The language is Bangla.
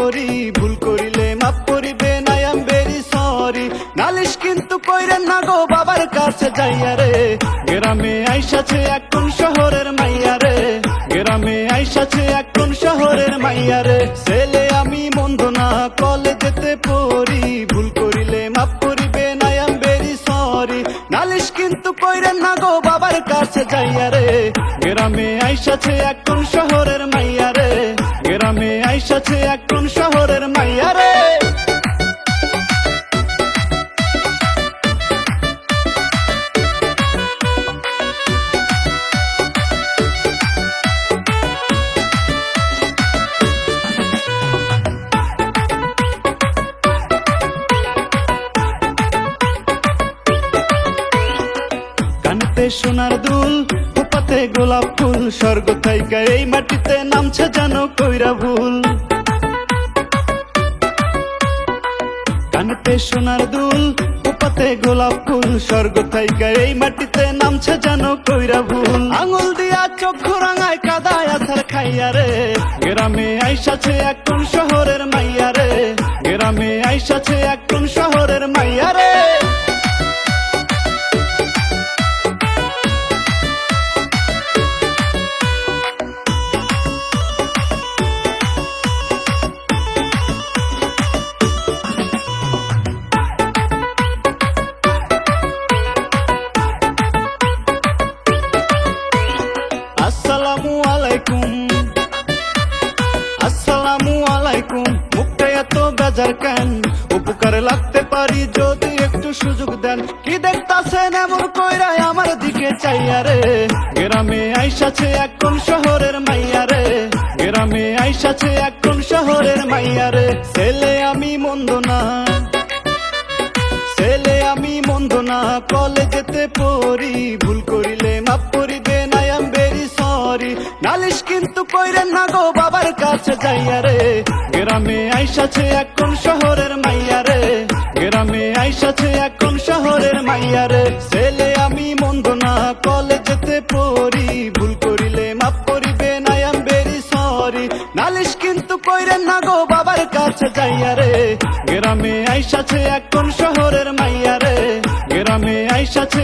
পরি, ভুল করিলে মাফ করিবেন, আই এম ভেরি সরি। নালিশ কিন্তু কইরেন না গো বাবার কাছে যাইয়া রে, গ্রামে আইসাছে এখন শহরের মাইয়া রে, গ্রামে আইসাছে এখন শহরের মাইয়া রে। ছেলে আমি মন্দ না, কলেজেতে পড়ি, ভুল করিলে মাফ করিবেন, আই এম ভেরি সরি। নালিশ কিন্তু কইরেন না গো বাবার কাছে যাইয়া রে, গ্রামে আইসাছে এখন শহরের মাইয়া রে, গ্রামে আইসাছে এখন শহরের মাইয়া রে। কানেতে সোনার দুল, খোপাতে গোলাপ ফুল, স্বর্গ থাইকা এই মাটিতে নামছে যেন কইরা ভুল। কানেতে সোনার দুল, খোপাতে গোলাপ ফুল, স্বর্গ থাইকা এই মাটিতে নামছে যেন কইরা ভুল। আঙুল দিয়া চক্ষু রাঙায় কাদায় আছার খাইয়া রে, গ্রামে আইসাছে এখন শহরের মাইয়া রে, গ্রামে আইসাছে এখন শহরের মাইয়া রে। আসসালামু আলাইকুম, আসসালামু আলাইকুম, মুখটা এত বেজার কেন? উপকার লাগতে পারি যদি একটু সুযোগ দেন। কি দেখতাছেন এমন কইরা আমার দিকে চাইয়া রে, গ্রামে আইসাছে এখন শহরের মাইয়া রে, গ্রামে আইসাছে এখন শহরের মাইয়া রে। ছেলে আমি মন্দ না, ছেলে আমি মন্দ না, কলেজেতে পড়ি, ভুল করিলে মাফ করিবেন, আই এম ভেরি সরি। নালিশ কিন্তু কইরেন না গো বাবার কাছে যাইয়া রে, গ্রামে আইসাছে এখন শহরের মাইয়া রে, গ্রামে আইসাছে এখন শহরের মাইয়া রে। ছেলে আমি মন্দ না, কলেজেতে পড়ি, ভুল করিলে মাফ করিবেন, আই এম ভেরি সরি। নালিশ কিন্তু কইরেন না গো বাবার কাছে যাইয়া রে, গ্রামে আইসাছে এখন শহরের মাইয়া রে, গ্রামে আইসাছে